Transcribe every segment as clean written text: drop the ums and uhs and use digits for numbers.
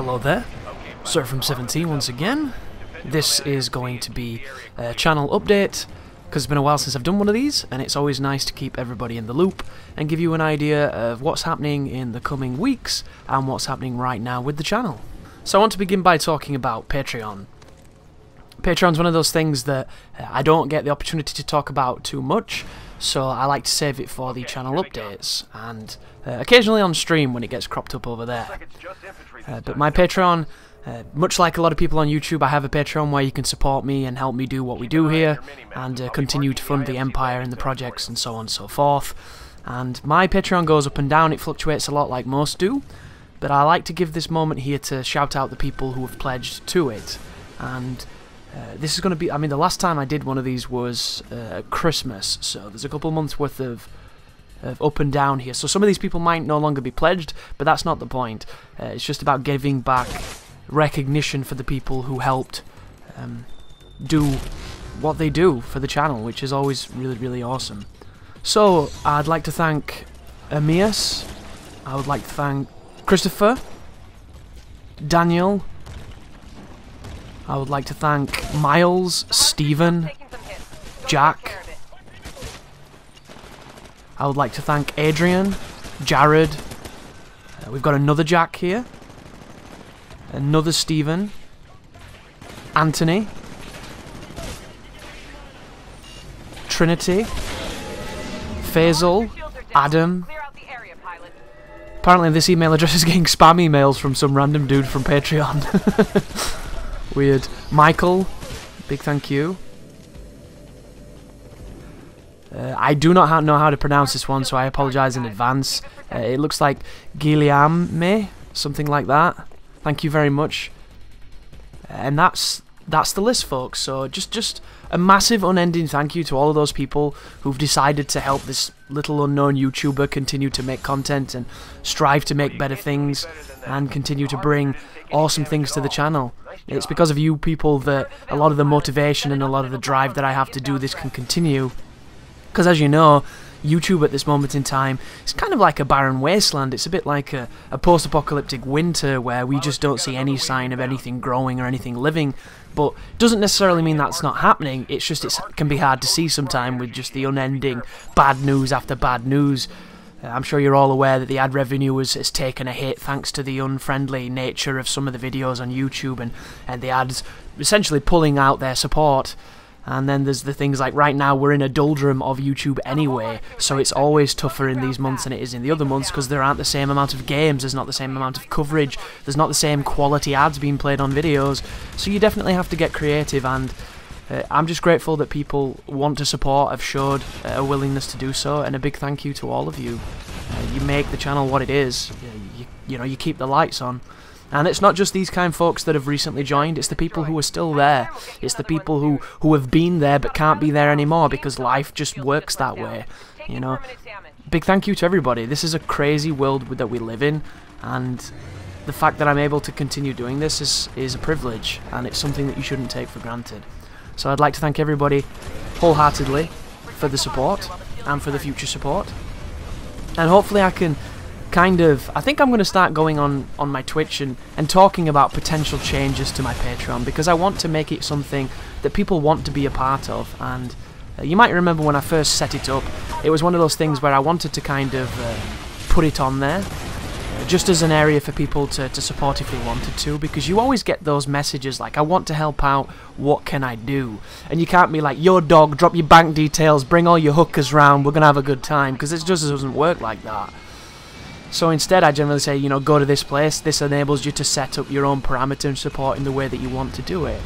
Hello there, Sir from 17 once again. This is going to be a channel update, because it's been a while since I've done one of these, and it's always nice to keep everybody in the loop and give you an idea of what's happening in the coming weeks and what's happening right now with the channel. So I want to begin by talking about Patreon. Patreon's one of those things that I don't get the opportunity to talk about too much, so I like to save it for the channel updates, and occasionally on stream when it gets cropped up over there. But my Patreon, much like a lot of people on YouTube, I have a Patreon where you can support me and help me do what we do here, and continue to fund the Empire and the projects and so on and so forth. And my Patreon goes up and down, it fluctuates a lot like most do, but I like to give this moment here to shout out the people who have pledged to it. And this is going to be, I mean, the last time I did one of these was Christmas, so there's a couple months worth of up and down here. So some of these people might no longer be pledged, but that's not the point. It's just about giving back recognition for the people who helped do what they do for the channel, which is always really, really awesome. So I'd like to thank Amias, I would like to thank Christopher, Daniel, I would like to thank Miles, Stephen, Jack. I would like to thank Adrian, Jared. We've got another Jack here. Another Stephen. Anthony. Trinity. Faisal. Adam. Apparently this email address is getting spam emails from some random dude from Patreon. Weird. Michael, big thank you. I do not know how to pronounce this one, so I apologise in advance. It looks like Guillaume, something like that. Thank you very much. And that's the list, folks. So just a massive, unending thank you to all of those people who've decided to help this little unknown YouTuber continue to make content and strive to make better things and continue to bring awesome things to the channel. It's because of you people that a lot of the motivation and a lot of the drive that I have to do this can continue. Because as you know, YouTube at this moment in time is kind of like a barren wasteland. It's a bit like a post-apocalyptic winter where we just don't see any sign of anything growing or anything living. But it doesn't necessarily mean that's not happening. It's just it can be hard to see sometimes with just the unending bad news after bad news. I'm sure you're all aware that the ad revenue has taken a hit thanks to the unfriendly nature of some of the videos on YouTube and the ads essentially pulling out their support. And then there's the things like right now we're in a doldrum of YouTube anyway, so it's always tougher in these months than it is in the other months because there aren't the same amount of games, there's not the same amount of coverage, there's not the same quality ads being played on videos, so you definitely have to get creative, and I'm just grateful that people want to support, have showed a willingness to do so, and a big thank you to all of you. You make the channel what it is, you know, you keep the lights on. And it's not just these kind of folks that have recently joined, it's the people who are still there. It's the people who have been there but can't be there anymore because life just works that way, you know. Big thank you to everybody. This is a crazy world that we live in, and the fact that I'm able to continue doing this is a privilege, and it's something that you shouldn't take for granted. So I'd like to thank everybody wholeheartedly for the support and for the future support. And hopefully I can I think I'm going to start going on my Twitch and talking about potential changes to my Patreon, because I want to make it something that people want to be a part of. And you might remember when I first set it up, it was one of those things where I wanted to kind of put it on there just as an area for people to support if they wanted to, because you always get those messages like, I want to help out, what can I do? And you can't be like, yo dog, drop your bank details, bring all your hookers round, we're going to have a good time, because it just doesn't work like that. So instead I generally say, you know, go to this place, this enables you to set up your own parameter and support in the way that you want to do it.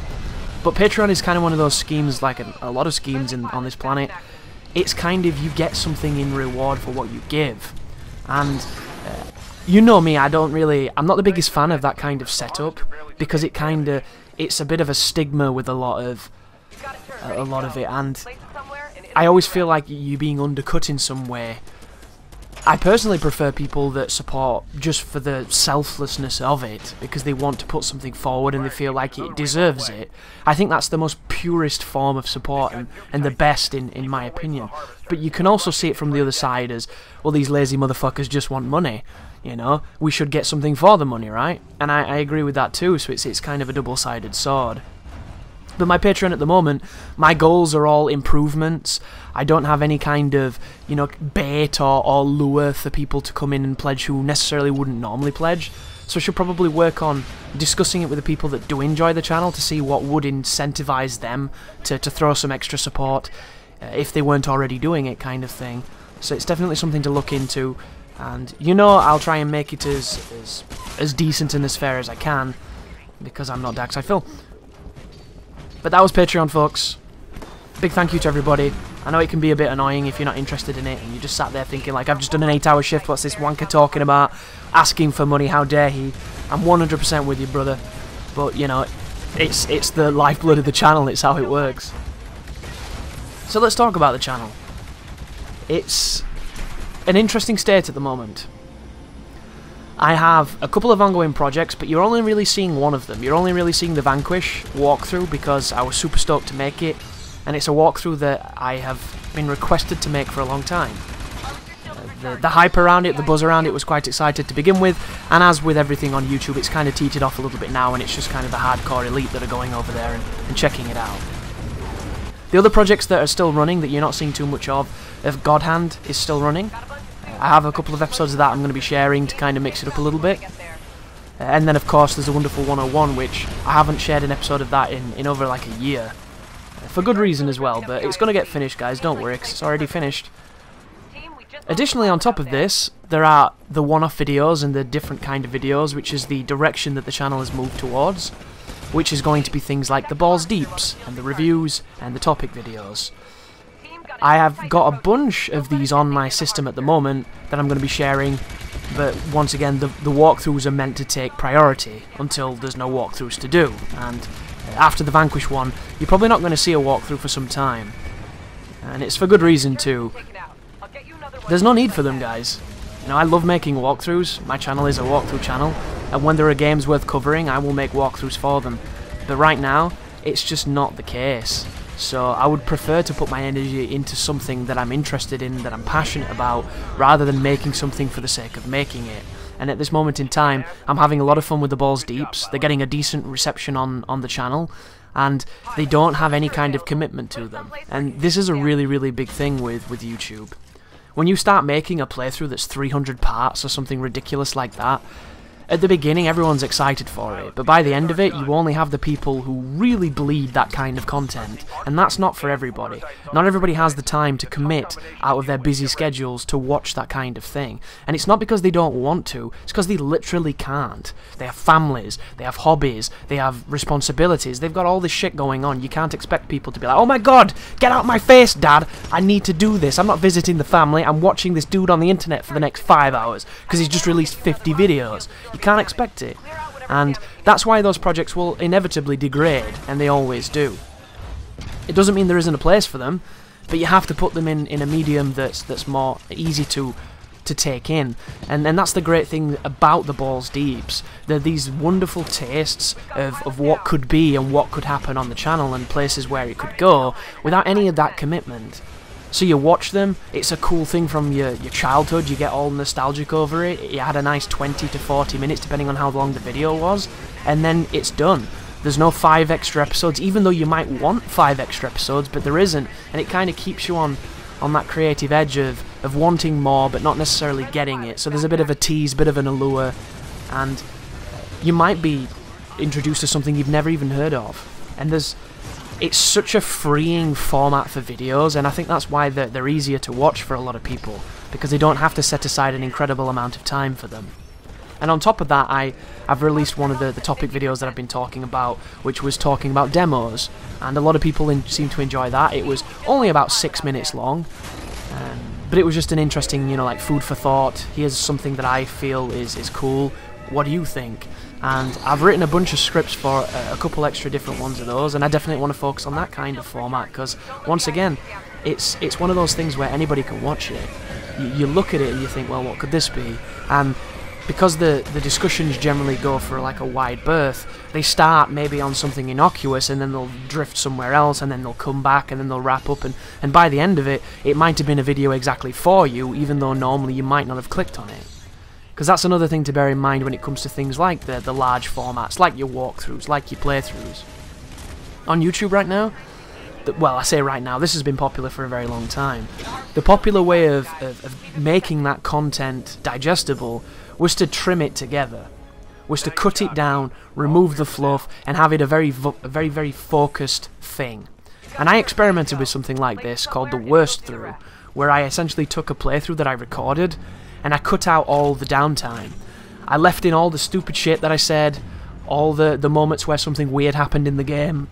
But Patreon is kind of one of those schemes, like a lot of schemes on this planet. It's kind of, you get something in reward for what you give. And you know me, I'm not the biggest fan of that kind of setup, because it's a bit of a stigma with a lot of it, and I always feel like you're being undercut in some way. I personally prefer people that support just for the selflessness of it, because they want to put something forward and they feel like it deserves it. I think that's the most purest form of support and the best in my opinion. But you can also see it from the other side as, well, these lazy motherfuckers just want money. You know, we should get something for the money, right? And I agree with that too, so it's kind of a double-sided sword. But my Patreon at the moment, my goals are all improvements. I don't have any kind of, you know, bait or lure for people to come in and pledge who necessarily wouldn't normally pledge. So I should probably work on discussing it with the people that do enjoy the channel to see what would incentivize them to throw some extra support if they weren't already doing it, kind of thing. So it's definitely something to look into. And, you know, I'll try and make it as decent and as fair as I can, because I'm not Darkside Phil. But that was Patreon, folks. Big thank you to everybody. I know it can be a bit annoying if you're not interested in it and you just sat there thinking, like, I've just done an 8-hour shift, what's this wanker talking about? Asking for money, how dare he? I'm 100% with you, brother. But, you know, it's the lifeblood of the channel, it's how it works. So let's talk about the channel. It's an interesting state at the moment. I have a couple of ongoing projects, but you're only really seeing one of them. You're only really seeing the Vanquish walkthrough because I was super stoked to make it, and it's a walkthrough that I have been requested to make for a long time. The hype around it, the buzz around it was quite excited to begin with, and as with everything on YouTube, it's kind of teetered off a little bit now, and it's just kind of the hardcore elite that are going over there and checking it out. The other projects that are still running, that you're not seeing too much of God Hand is still running. I have a couple of episodes of that I'm going to be sharing to kind of mix it up a little bit. And then of course there's a Wonderful 101, which I haven't shared an episode of that in over like a year. For good reason as well, but it's going to get finished, guys, don't worry, 'cause it's already finished. Additionally, on top of this, there are the one-off videos and the different kind of videos, which is the direction that the channel has moved towards, which is going to be things like the balls deeps, and the reviews, and the topic videos. I have got a bunch of these on my system at the moment that I'm going to be sharing, but once again, the walkthroughs are meant to take priority until there's no walkthroughs to do, and after the Vanquish one, you're probably not going to see a walkthrough for some time. And it's for good reason too. There's no need for them, guys. You know, I love making walkthroughs. My channel is a walkthrough channel, and when there are games worth covering, I will make walkthroughs for them. But right now, it's just not the case. So I would prefer to put my energy into something that I'm interested in, that I'm passionate about, rather than making something for the sake of making it. And at this moment in time, I'm having a lot of fun with the balls deeps. They're getting a decent reception on the channel, and they don't have any kind of commitment to them. And this is a really, really big thing with YouTube. When you start making a playthrough that's 300 parts or something ridiculous like that, at the beginning everyone's excited for it, but by the end of it you only have the people who really bleed that kind of content, and that's not for everybody. Not everybody has the time to commit out of their busy schedules to watch that kind of thing, and it's not because they don't want to, it's because they literally can't. They have families, they have hobbies, they have responsibilities, they've got all this shit going on. You can't expect people to be like, oh my god, get out my face, dad, I need to do this, I'm not visiting the family, I'm watching this dude on the internet for the next 5 hours because he's just released 50 videos. You can't expect it, and that's why those projects will inevitably degrade, and they always do. It doesn't mean there isn't a place for them, but you have to put them in a medium that's more easy to take in, and that's the great thing about the balls deeps. They're these wonderful tastes of what could be and what could happen on the channel and places where it could go without any of that commitment. So you watch them, it's a cool thing from your childhood, you get all nostalgic over it, you had a nice 20 to 40 minutes depending on how long the video was, and then it's done. There's no 5 extra episodes, even though you might want 5 extra episodes, but there isn't, and it kind of keeps you on that creative edge of wanting more but not necessarily getting it. So there's a bit of a tease, bit of an allure, and you might be introduced to something you've never even heard of. And it's such a freeing format for videos, and I think that's why they're easier to watch for a lot of people, because they don't have to set aside an incredible amount of time for them. And on top of that, I've released one of the topic videos that I've been talking about, which was talking about demos, and a lot of people seem to enjoy that. It was only about 6 minutes long, but it was just an interesting, you know, like food for thought. Here's something that I feel is cool. What do you think? And I've written a bunch of scripts for a couple extra different ones of those, and I definitely want to focus on that kind of format, because once again, it's one of those things where anybody can watch it. You look at it and you think, well, what could this be? And because the discussions generally go for like a wide berth, they start maybe on something innocuous, and then they'll drift somewhere else, and then they'll come back, and then they'll wrap up, and by the end of it, it might have been a video exactly for you, even though normally you might not have clicked on it. Because that's another thing to bear in mind when it comes to things like the large formats, like your walkthroughs, like your playthroughs. On YouTube right now, well, I say right now, this has been popular for a very long time. The popular way of making that content digestible was to trim it together, was to cut it down, remove the fluff, and have it a very, very focused thing. And I experimented with something like this called the worst through, where I essentially took a playthrough that I recorded, and I cut out all the downtime. I left in all the stupid shit that I said, all the moments where something weird happened in the game,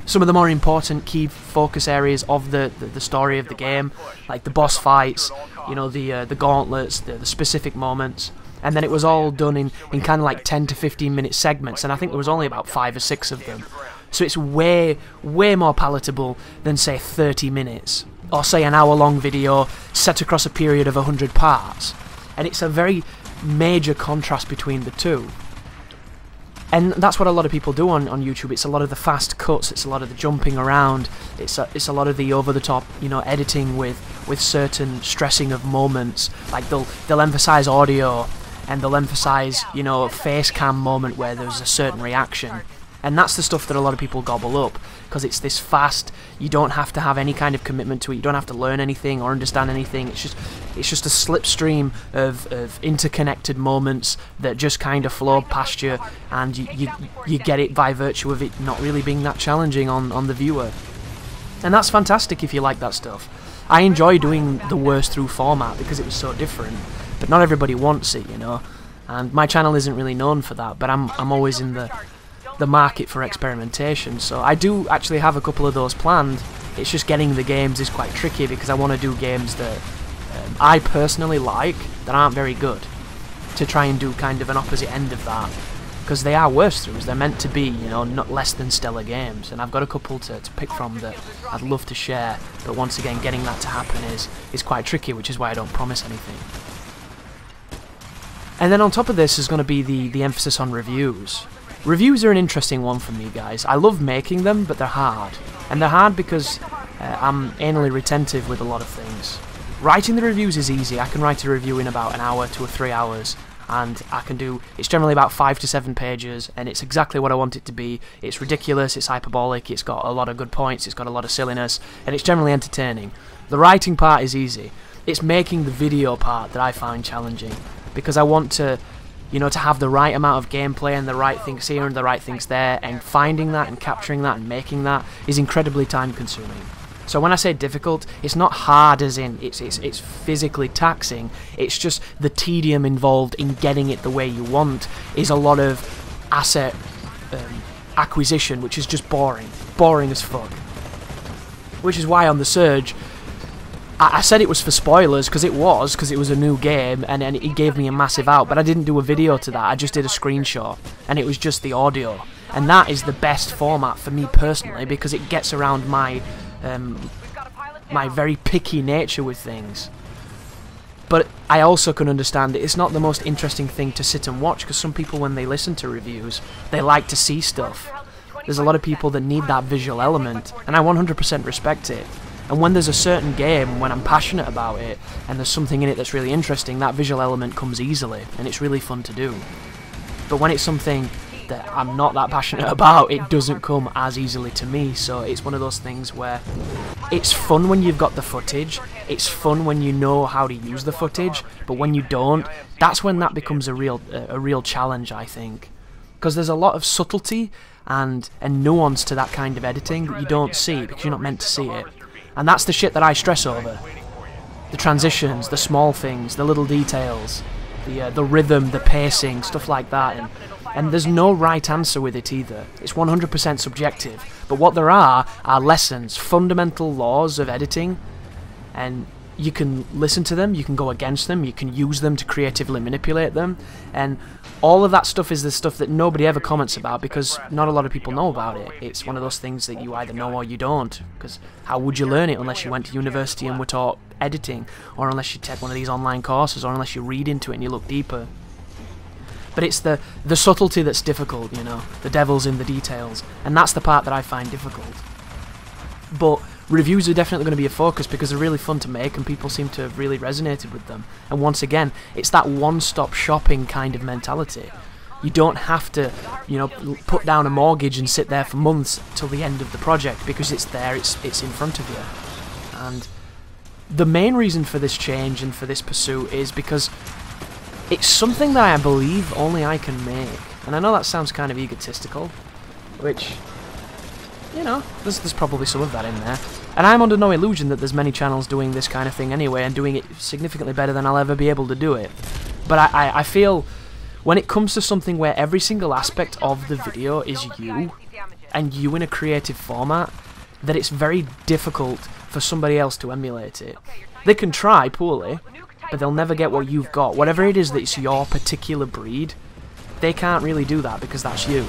some of the more important key focus areas of the story of the game, like the boss fights, you know, the gauntlets, the specific moments, and then it was all done in kind of like 10 to 15 minute segments, and I think there was only about 5 or 6 of them. So it's way more palatable than, say, 30 minutes, or say an hour-long video set across a period of 100 parts. And it's a very major contrast between the two. And that's what a lot of people do on YouTube. It's a lot of the fast cuts, it's a lot of the jumping around, it's a lot of the over-the-top, you know, editing with certain stressing of moments. Like they'll emphasize audio, and they'll emphasize, you know, a face cam moment where there's a certain reaction. And that's the stuff that a lot of people gobble up, because it's this fast, you don't have to have any kind of commitment to it, you don't have to learn anything or understand anything, it's just a slipstream of interconnected moments that just kind of flow past you, and you get it by virtue of it not really being that challenging on the viewer. And that's fantastic if you like that stuff. I enjoy doing the worst through format because it was so different, but not everybody wants it, you know, and my channel isn't really known for that, but I'm always in the market for experimentation, so I do actually have a couple of those planned. It's just getting the games is quite tricky because I want to do games that I personally like that aren't very good, to try and do kind of an opposite end of that, because they are worst throughs, they're meant to be, you know, not less than stellar games, and I've got a couple to pick from that I'd love to share, but once again getting that to happen is quite tricky, which is why I don't promise anything. And then on top of this is going to be the emphasis on reviews. Reviews are an interesting one for me, guys. I love making them, but they're hard. And they're hard because I'm anally retentive with a lot of things. Writing the reviews is easy. I can write a review in about an hour to 3 hours, and it's generally about 5 to 7 pages, and it's exactly what I want it to be. It's ridiculous, it's hyperbolic, it's got a lot of good points, it's got a lot of silliness, and it's generally entertaining. The writing part is easy. It's making the video part that I find challenging, because I want to, you know, to have the right amount of gameplay and the right things here and the right things there, and finding that and capturing that and making that is incredibly time consuming. So when I say difficult, it's not hard as in it's physically taxing, it's just the tedium involved in getting it the way you want is a lot of asset acquisition, which is just boring as fuck. Which is why on The Surge, I said it was for spoilers, because it was a new game, and it gave me a massive out, but I didn't do a video to that, I just did a screenshot, and it was just the audio. And that is the best format for me personally, because it gets around my very picky nature with things. But I also can understand that it's not the most interesting thing to sit and watch, because some people, when they listen to reviews, they like to see stuff. There's a lot of people that need that visual element, and I 100% respect it. And when there's a certain game, when I'm passionate about it, and there's something in it that's really interesting, that visual element comes easily, and it's really fun to do. But when it's something that I'm not that passionate about, it doesn't come as easily to me, so it's one of those things where it's fun when you've got the footage, it's fun when you know how to use the footage, but when you don't, that's when that becomes a real challenge, I think. Because there's a lot of subtlety and nuance to that kind of editing that you don't see, because you're not meant to see it. And that's the shit that I stress over. The transitions, the small things, the little details, the rhythm, the pacing, stuff like that. And there's no right answer with it either. It's 100% subjective. But what there are lessons, fundamental laws of editing, and you can listen to them, you can go against them, you can use them to creatively manipulate them, and all of that stuff is the stuff that nobody ever comments about because not a lot of people know about it. It's one of those things that you either know or you don't, because how would you learn it unless you went to university and were taught editing, or unless you take one of these online courses, or unless you read into it and you look deeper. But it's the subtlety that's difficult, you know, the devil's in the details, and that's the part that I find difficult. But Reviews are definitely going to be a focus because they're really fun to make and people seem to have really resonated with them. And once again, it's that one-stop shopping kind of mentality. You don't have to, you know, put down a mortgage and sit there for months till the end of the project because it's there, it's in front of you. And the main reason for this change and for this pursuit is because it's something that I believe only I can make. And I know that sounds kind of egotistical, which, you know, there's probably some of that in there. And I'm under no illusion that there's many channels doing this kind of thing anyway and doing it significantly better than I'll ever be able to do it. But I feel when it comes to something where every single aspect of the video is you, and you in a creative format, that it's very difficult for somebody else to emulate it. They can try poorly, but they'll never get what you've got. Whatever it is that's your particular breed, they can't really do that because that's you.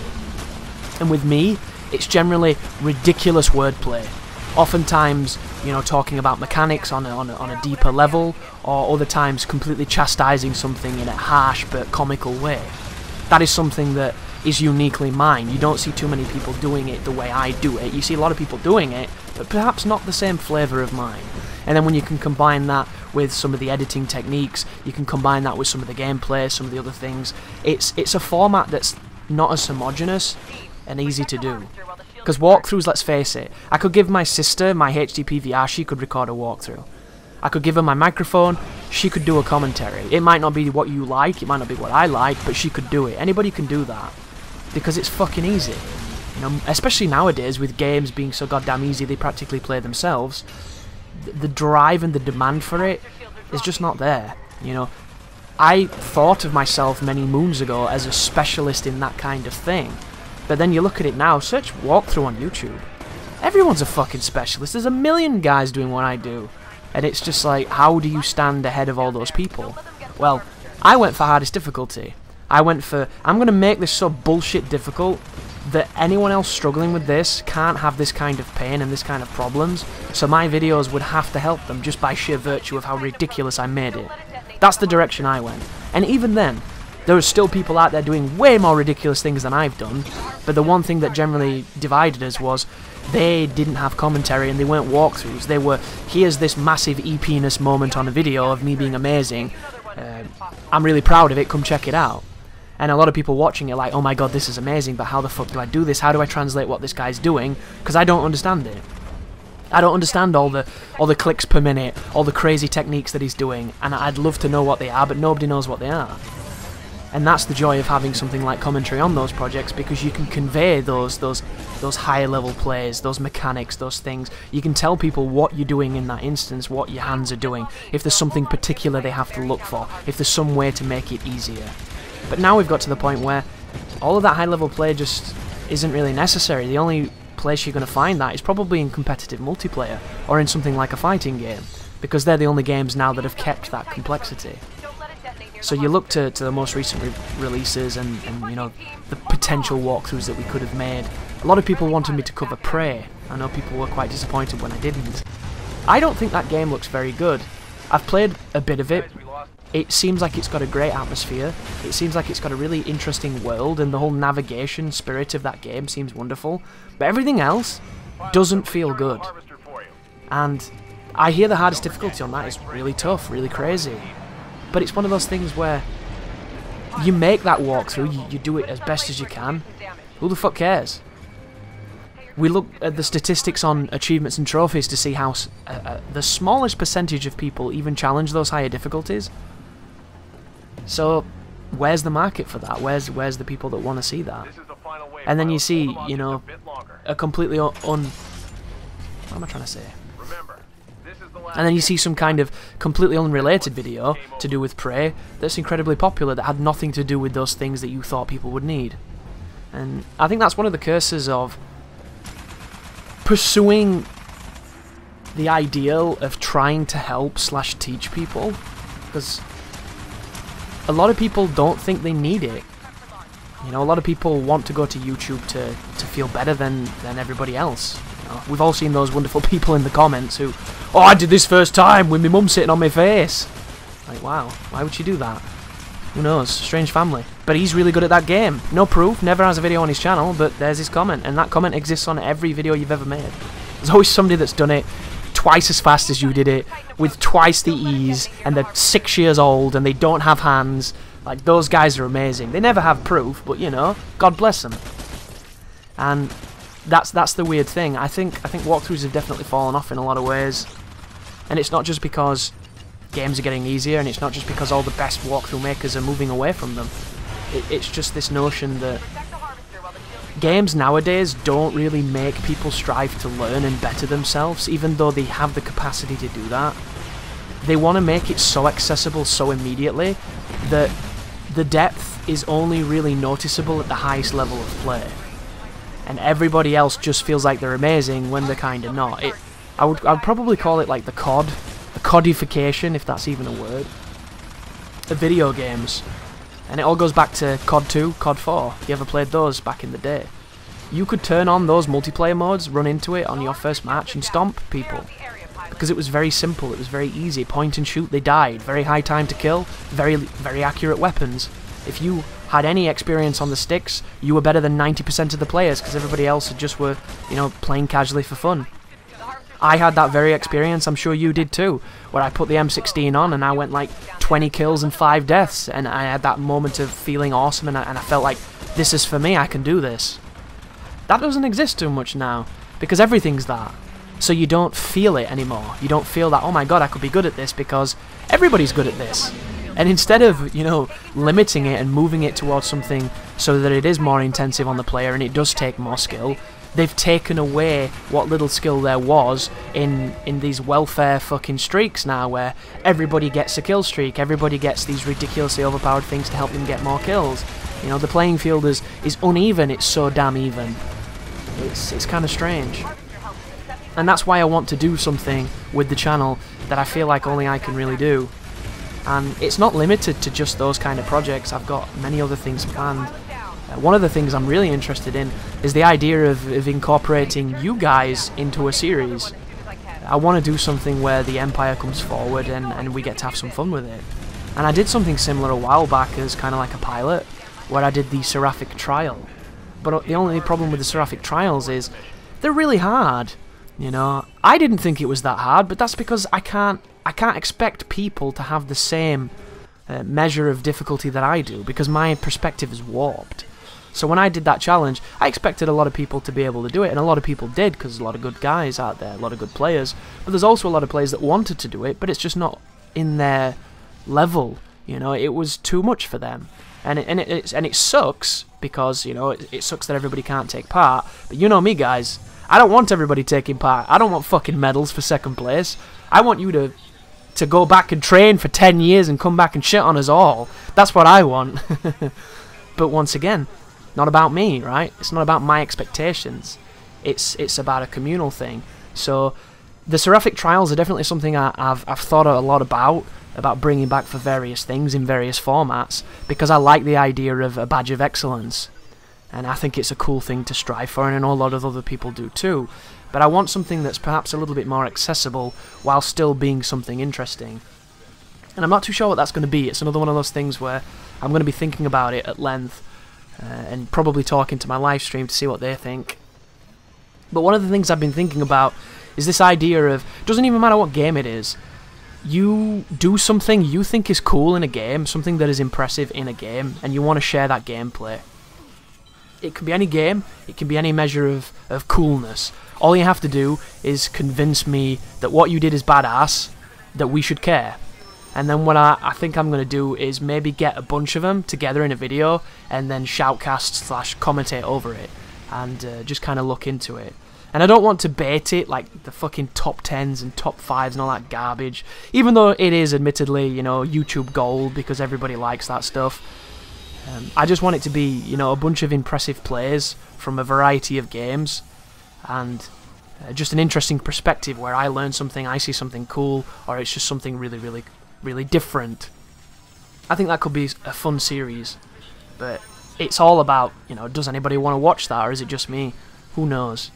And with me, it's generally ridiculous wordplay. Oftentimes, you know, talking about mechanics on a deeper level, or other times completely chastising something in a harsh but comical way. That is something that is uniquely mine. You don't see too many people doing it the way I do it. You see a lot of people doing it, but perhaps not the same flavour of mine. And then when you can combine that with some of the editing techniques, you can combine that with some of the gameplay, some of the other things, it's a format that's not as homogenous and easy to do. Because walkthroughs, let's face it, I could give my sister my HDP VR, she could record a walkthrough. I could give her my microphone, she could do a commentary. It might not be what you like, it might not be what I like, but she could do it. Anybody can do that. Because it's fucking easy. You know, especially nowadays with games being so goddamn easy they practically play themselves. The drive and the demand for it is just not there. You know, I thought of myself many moons ago as a specialist in that kind of thing. But then you look at it now, search walkthrough on YouTube. Everyone's a fucking specialist. There's a million guys doing what I do. And it's just like, how do you stand ahead of all those people? Well, I went for hardest difficulty. I went for, I'm going to make this so bullshit difficult that anyone else struggling with this can't have this kind of pain and this kind of problems. So my videos would have to help them just by sheer virtue of how ridiculous I made it. That's the direction I went. And even then, there are still people out there doing way more ridiculous things than I've done, but the one thing that generally divided us was they didn't have commentary and they weren't walkthroughs. They were, here's this massive EP-ness moment on a video of me being amazing. I'm really proud of it, come check it out. And a lot of people watching it like, oh my god, this is amazing, but how the fuck do I do this? How do I translate what this guy's doing? Because I don't understand it. I don't understand all the clicks per minute, all the crazy techniques that he's doing, and I'd love to know what they are, but nobody knows what they are. And that's the joy of having something like commentary on those projects, because you can convey those higher level plays, those mechanics, those things. You can tell people what you're doing in that instance, what your hands are doing, if there's something particular they have to look for, if there's some way to make it easier. But now we've got to the point where all of that high level play just isn't really necessary. The only place you're going to find that is probably in competitive multiplayer, or in something like a fighting game, because they're the only games now that have kept that complexity. So you look to the most recent releases and you know, the potential walkthroughs that we could have made. A lot of people wanted me to cover Prey. I know people were quite disappointed when I didn't. I don't think that game looks very good. I've played a bit of it. It seems like it's got a great atmosphere. It seems like it's got a really interesting world, and the whole navigation spirit of that game seems wonderful. But everything else doesn't feel good. And I hear the hardest difficulty on that is really tough, really crazy. But it's one of those things where you make that walkthrough, you do it as best as you can. Who the fuck cares? We look at the statistics on achievements and trophies to see how the smallest percentage of people even challenge those higher difficulties. So, where's the market for that? Where's the people that want to see that? And then you see, you know, a completely what am I trying to say? And then you see some kind of completely unrelated video to do with Prey that's incredibly popular that had nothing to do with those things that you thought people would need. And I think that's one of the curses of pursuing the ideal of trying to help / teach people, because a lot of people don't think they need it. You know, a lot of people want to go to YouTube to feel better than everybody else. You know, we've all seen those wonderful people in the comments who, oh, I did this first time with my mum sitting on my face. Like, wow, why would she do that? Who knows? Strange family. But he's really good at that game. No proof, never has a video on his channel, but there's his comment, and that comment exists on every video you've ever made. There's always somebody that's done it twice as fast as you did it, with twice the ease, and they're 6 years old and they don't have hands. Like, those guys are amazing. They never have proof, but you know, God bless them. And that's the weird thing. I think walkthroughs have definitely fallen off in a lot of ways, and it's not just because games are getting easier, and it's not just because all the best walkthrough makers are moving away from them. It's just this notion that games nowadays don't really make people strive to learn and better themselves, even though they have the capacity to do that. They want to make it so accessible so immediately that the depth is only really noticeable at the highest level of play. And everybody else just feels like they're amazing when they're kind of not. I would probably call it like the codification, if that's even a word, of video games. And it all goes back to COD 2, COD 4, if you ever played those back in the day. You could turn on those multiplayer modes, run into it on your first match and stomp people. Because it was very simple, it was very easy, point and shoot, they died, very high time to kill, very accurate weapons. If you had any experience on the sticks, you were better than 90% of the players, because everybody else just were, you know, playing casually for fun. I had that very experience, I'm sure you did too, where I put the M16 on and I went like 20 kills and 5 deaths, and I had that moment of feeling awesome, and I felt like, this is for me, I can do this. That doesn't exist too much now, because everything's that. So you don't feel it anymore. You don't feel that, oh my god, I could be good at this, because everybody's good at this. And instead of, you know, limiting it and moving it towards something so that it is more intensive on the player and it does take more skill, they've taken away what little skill there was in these welfare fucking streaks now, where everybody gets a kill streak, everybody gets these ridiculously overpowered things to help them get more kills. You know, the playing field is uneven, it's so damn even. It's kind of strange. And that's why I want to do something with the channel that I feel like only I can really do. And it's not limited to just those kind of projects, I've got many other things planned. One of the things I'm really interested in is the idea of incorporating you guys into a series. I want to do something where the Empire comes forward and we get to have some fun with it. And I did something similar a while back as kind of like a pilot, where I did the Seraphic Trial. But the only problem with the Seraphic Trials is they're really hard. You know, I didn't think it was that hard, but that's because I can't expect people to have the same measure of difficulty that I do, because my perspective is warped. So when I did that challenge, I expected a lot of people to be able to do it, and a lot of people did, because there's a lot of good guys out there, a lot of good players. But there's also a lot of players that wanted to do it, but it's just not in their level. You know, it was too much for them, and it sucks, because, you know, it sucks that everybody can't take part. But you know me, guys, I don't want everybody taking part. I don't want fucking medals for second place. I want you to go back and train for 10 years and come back and shit on us all. That's what I want. But once again, not about me, right? It's not about my expectations. It's about a communal thing. So the Seraphic Trials are definitely something I've thought a lot about bringing back for various things in various formats, because I like the idea of a badge of excellence. And I think it's a cool thing to strive for, and I know a lot of other people do too. But I want something that's perhaps a little bit more accessible while still being something interesting. And I'm not too sure what that's going to be. It's another one of those things where I'm going to be thinking about it at length, and probably talking to my live stream to see what they think. But one of the things I've been thinking about is this idea of, doesn't even matter what game it is, you do something you think is cool in a game, something that is impressive in a game, and you want to share that gameplay. It can be any game, it can be any measure of coolness. All you have to do is convince me that what you did is badass, that we should care. And then what I think I'm going to do is maybe get a bunch of them together in a video, and then shoutcast / commentate over it, and just kind of look into it. And I don't want to bait it like the fucking top 10s and top 5s and all that garbage, even though it is admittedly, you know, YouTube gold, because everybody likes that stuff. I just want it to be, you know, a bunch of impressive plays from a variety of games, and just an interesting perspective where I learn something, I see something cool, or it's just something really, really, really different. I think that could be a fun series, but it's all about, you know, does anybody want to watch that, or is it just me? Who knows?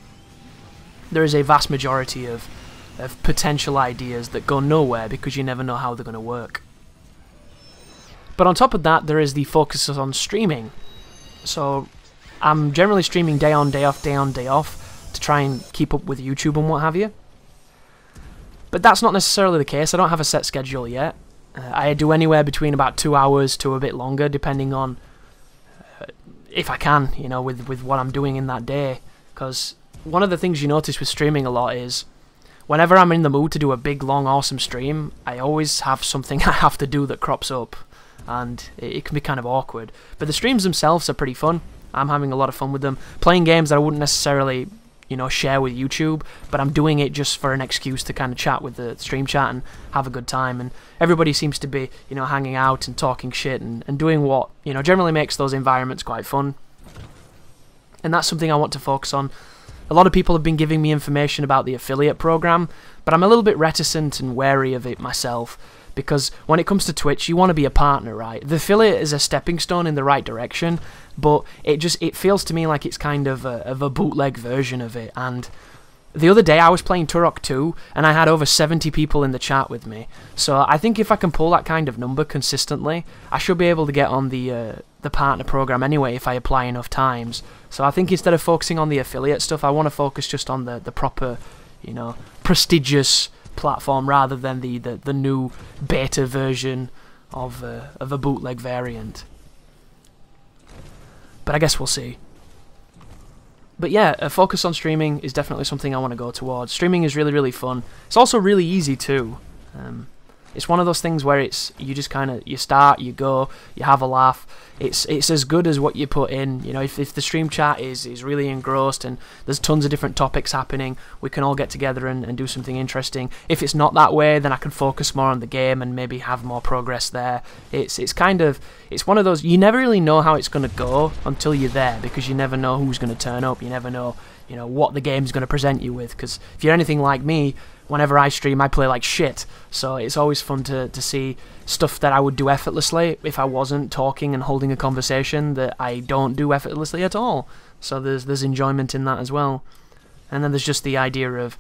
There is a vast majority of potential ideas that go nowhere because you never know how they're going to work. But on top of that, there is the focus on streaming. So I'm generally streaming day on, day off, day on, day off, to try and keep up with YouTube and what have you. But that's not necessarily the case. I don't have a set schedule yet. I do anywhere between about 2 hours to a bit longer, depending on if I can, you know, with what I'm doing in that day. Because one of the things you notice with streaming a lot is whenever I'm in the mood to do a big, long, awesome stream, I always have something I have to do that crops up, and it can be kind of awkward. But the streams themselves are pretty fun. I'm having a lot of fun with them. Playing games that I wouldn't necessarily, you know, share with YouTube, but I'm doing it just for an excuse to kind of chat with the stream chat and have a good time. And everybody seems to be, you know, hanging out and talking shit and doing what, you know, generally makes those environments quite fun. And that's something I want to focus on. A lot of people have been giving me information about the affiliate program, but I'm a little bit reticent and wary of it myself, because when it comes to Twitch, you want to be a partner, right? The affiliate is a stepping stone in the right direction, but it feels to me like it's kind of a bootleg version of it. And the other day I was playing Turok 2 and I had over 70 people in the chat with me. So I think if I can pull that kind of number consistently, I should be able to get on the partner program anyway if I apply enough times. So I think instead of focusing on the affiliate stuff, I want to focus just on the proper, you know, prestigious platform rather than the new beta version of a bootleg variant. But I guess we'll see. But yeah, a focus on streaming is definitely something I want to go towards. Streaming is really, really fun. It's also really easy too. It's one of those things where you just kind of, you start, you go, you have a laugh. It's as good as what you put in. You know, if the stream chat is really engrossed and there's tons of different topics happening, we can all get together and do something interesting. If it's not that way, then I can focus more on the game and maybe have more progress there. It's one of those, you never really know how it's going to go until you're there, because you never know who's going to turn up. You never know, you know, what the game's going to present you with, because if you're anything like me, whenever I stream, I play like shit. So it's always fun to see stuff that I would do effortlessly if I wasn't talking and holding a conversation that I don't do effortlessly at all. So there's enjoyment in that as well. And then there's just the idea of,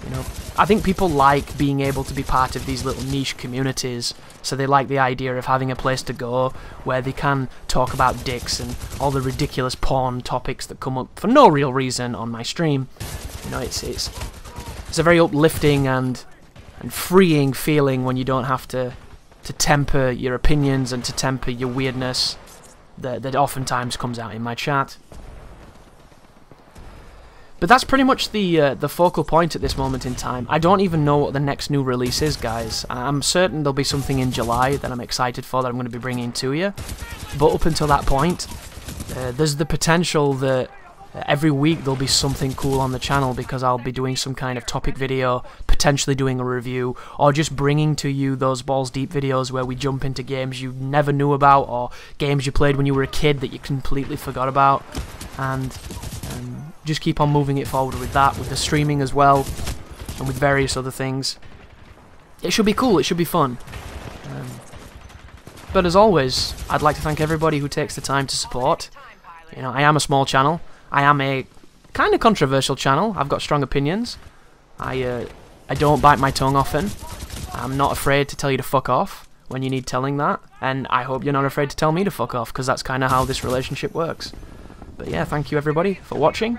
you know, I think people like being able to be part of these little niche communities. So they like the idea of having a place to go where they can talk about dicks and all the ridiculous porn topics that come up for no real reason on my stream. You know, it's a very uplifting and freeing feeling when you don't have to temper your opinions and to temper your weirdness that oftentimes comes out in my chat. But that's pretty much the focal point at this moment in time. I don't even know what the next new release is, guys. I'm certain there'll be something in July that I'm excited for that I'm going to be bringing to you. But up until that point, there's the potential that every week there'll be something cool on the channel, because I'll be doing some kind of topic video, potentially doing a review, or just bringing to you those balls deep videos where we jump into games you never knew about, or games you played when you were a kid that you completely forgot about, and just keep on moving it forward with that, with the streaming as well, and with various other things. It should be cool, it should be fun. But as always, I'd like to thank everybody who takes the time to support. You know, I am a small channel. I am a kind of controversial channel. I've got strong opinions. I don't bite my tongue often. I'm not afraid to tell you to fuck off when you need telling that. And I hope you're not afraid to tell me to fuck off, because that's kind of how this relationship works. But yeah, thank you everybody for watching.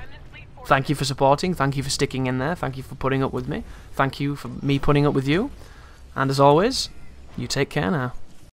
Thank you for supporting. Thank you for sticking in there. Thank you for putting up with me. Thank you for me putting up with you. And as always, you take care now.